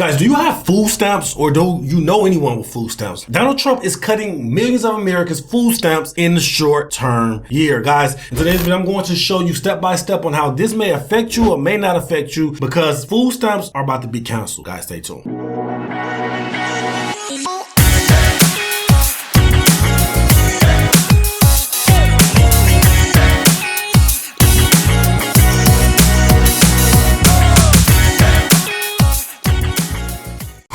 Guys, do you have food stamps or do you know anyone with food stamps? Donald Trump is cutting millions of Americans' food stamps in the short term year. Guys, in today's video, I'm going to show you step by step on how this may affect you or may not affect you because food stamps are about to be canceled. Guys, stay tuned.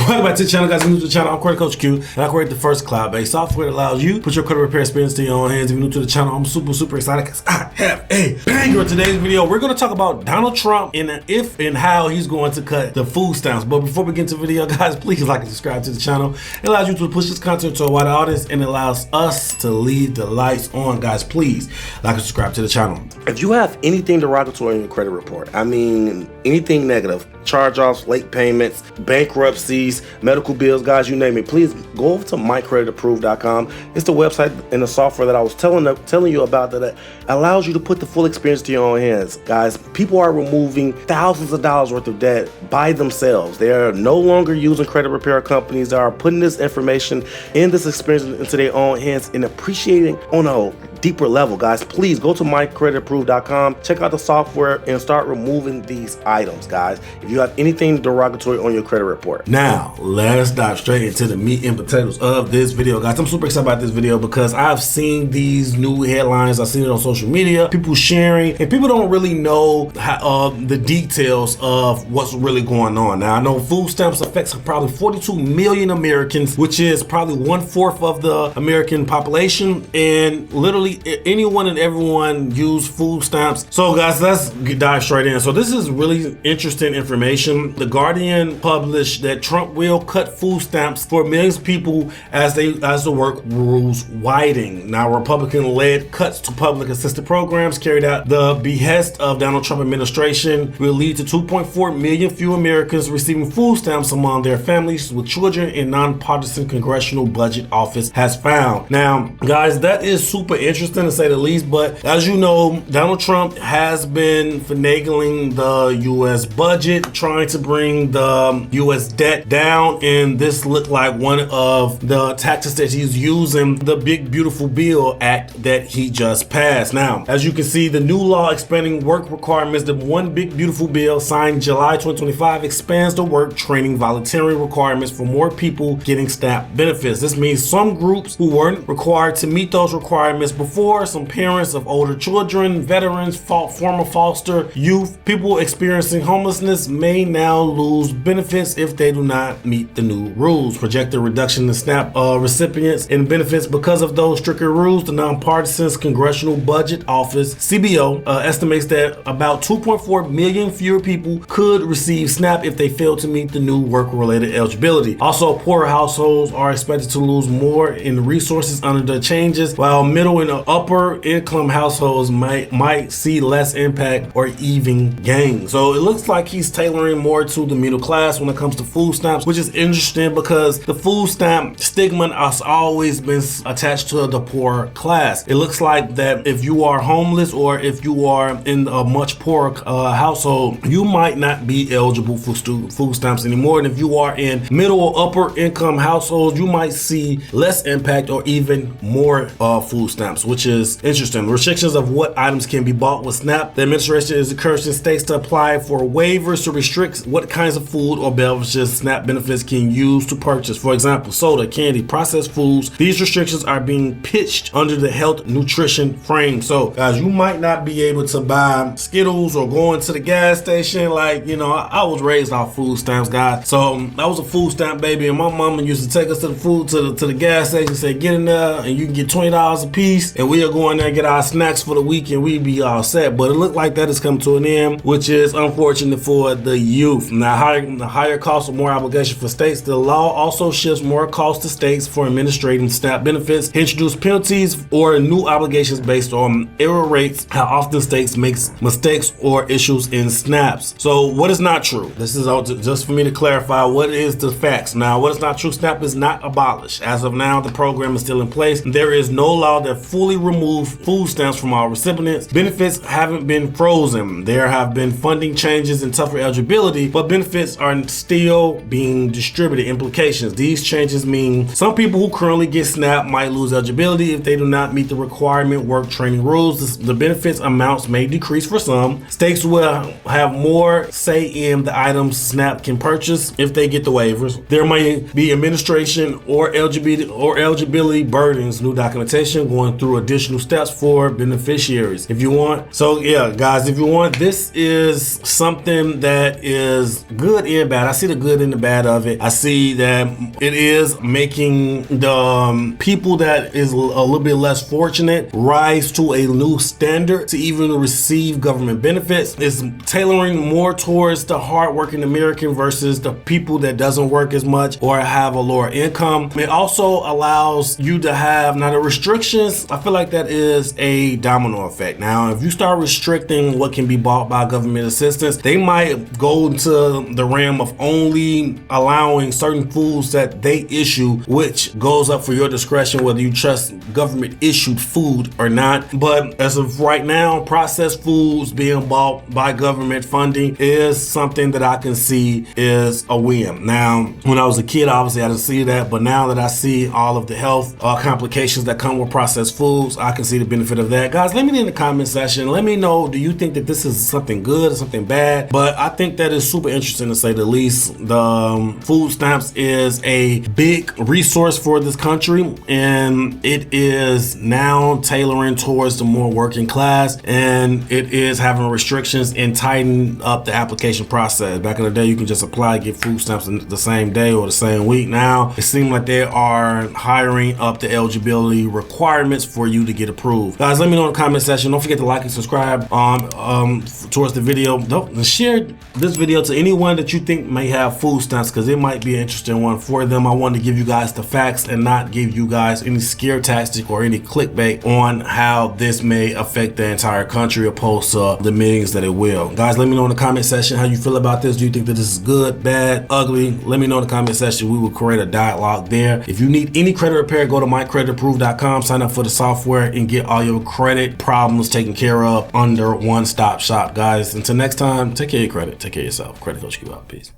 Welcome back to the channel, guys. If you're new to the channel, I'm Credit Coach Q, and I create the first cloud-based software that allows you to put your credit repair experience to your own hands. If you're new to the channel, I'm super excited because I have a banger. In today's video, we're going to talk about Donald Trump and if and how he's going to cut the food stamps. But before we get into the video, guys, please like and subscribe to the channel. It allows you to push this content to a wider audience and allows us to leave the lights on. Guys, please like and subscribe to the channel. If you have anything derogatory in your credit report, I mean anything negative, charge-offs, late payments, bankruptcies, medical bills, guys, you name it, please go over to creditapprove.com. It's the website and the software that I was telling you about that allows you to put the full experience to your own hands. Guys, people are removing thousands of dollars worth of debt by themselves. They are no longer using credit repair companies. They are putting this information and this experience into their own hands and appreciating on a deeper level. Guys, please go to creditapprove.com, check out the software and start removing these items, guys, if you have anything derogatory on your credit report. Now let's dive straight into the meat and potatoes of this video, guys. I'm super excited about this video because I've seen these new headlines. I've seen it on social media, people sharing, and people don't really know how, the details of what's really going on. Now I know food stamps affects probably 42 million Americans, which is probably 1/4 of the American population, and literally anyone and everyone use food stamps. So guys, let's dive straight in. So this is really interesting information. The Guardian published that Trump will cut food stamps for millions of people as the work rules widen. Now, Republican-led cuts to public assistance programs carried out the behest of Donald Trump administration will lead to 2.4 million fewer Americans receiving food stamps among their families with children, in nonpartisan congressional budget office has found. Now, guys, that is super interesting to say the least, but as you know, Donald Trump has been finagling the U.S. budget, trying to bring the U.S. debt down, and this looked like one of the tactics that he's using, the Big Beautiful Bill Act that he just passed. Now, as you can see, the new law expanding work requirements, the One Big Beautiful Bill signed July 2025, expands the work training voluntary requirements for more people getting SNAP benefits. This means some groups who weren't required to meet those requirements before, some parents of older children, veterans, former foster youth, people experiencing homelessness may now lose benefits if they do not meet the new rules. Projected reduction in SNAP recipients and benefits because of those stricter rules. The Nonpartisan Congressional Budget Office, CBO, estimates that about 2.4 million fewer people could receive SNAP if they fail to meet the new work-related eligibility. Also, poorer households are expected to lose more in resources under the changes, while middle and upper income households might see less impact or even gain. So it looks like he's tailoring more to the middle class when it comes to food stamps, which is interesting because the food stamp stigma has always been attached to the poor class. It looks like that if you are homeless or if you are in a much poorer household, you might not be eligible for food stamps anymore. And if you are in middle or upper income households, you might see less impact or even more food stamps, which is interesting. Restrictions of what items can be bought with SNAP. The administration is encouraging states to apply for waivers to restrict what kinds of food or beverages SNAP benefits can use to purchase. For example, soda, candy, processed foods. These restrictions are being pitched under the health nutrition frame. So guys, you might not be able to buy Skittles or go into the gas station. Like, you know, I was raised off food stamps, guys. So I was a food stamp baby, and my mama used to take us to the gas station and say, get in there and you can get $20 a piece, and we'll go in there and get our snacks for the week and we'd be all set. But it looked like that has come to an end, which is unfortunate for the youth. Now, higher cost or more obligation for states. The law also shifts more cost to states for administrating SNAP benefits, introduce penalties or new obligations based on error rates, how often states makes mistakes or issues in SNAPs. So what is not true? This is just for me to clarify what is the facts. Now, what is not true? SNAP is not abolished. As of now, the program is still in place. There is no law that fully fully remove food stamps from all recipients. Benefits haven't been frozen. There have been funding changes and tougher eligibility, but benefits are still being distributed. Implications. These changes mean some people who currently get SNAP might lose eligibility if they do not meet the requirement work training rules. The benefits amounts may decrease for some. States will have more say in the items SNAP can purchase if they get the waivers. There may be administration or eligibility burdens, new documentation, going through additional steps for beneficiaries. If you want, so yeah, guys, if you want, this is something that is good and bad. I see the good and the bad of it. I see that it is making the people that is a little bit less fortunate rise to a new standard to even receive government benefits. It's tailoring more towards the hardworking American versus the people that doesn't work as much or have a lower income. It also allows you to have, now the restrictions, I feel like that is a domino effect. Now, if you start restricting what can be bought by government assistance, they might go into the realm of only allowing certain foods that they issue, which goes up for your discretion whether you trust government issued food or not. But as of right now, processed foods being bought by government funding is something that I can see is a win. Now, when I was a kid, obviously I didn't see that, but now that I see all of the health complications that come with processed foods, I can see the benefit of that. Guys, let me know in the comment section. Let me know, do you think that this is something good or something bad? But I think that is super interesting to say the least. The food stamps is a big resource for this country, and it is now tailoring towards the more working class, and it is having restrictions and tightening up the application process. Back in the day, you can just apply, get food stamps in the same day or the same week. Now, it seems like they are hiring up the eligibility requirements for you to get approved. Guys, let me know in the comment section. Don't forget to like and subscribe towards the video. Don't share this video to anyone that you think may have food stamps, because it might be an interesting one for them. I wanted to give you guys the facts and not give you guys any scare tactic or any clickbait on how this may affect the entire country opposed to the millions that it will. Guys, let me know in the comment section how you feel about this. Do you think that this is good, bad, ugly? Let me know in the comment section. We will create a dialogue there. If you need any credit repair, go to mycreditapprove.com, sign up for the software, and get all your credit problems taken care of under one-stop shop. Guys, until next time, take care of your credit, take care of yourself. Credit Coach Q out. Peace.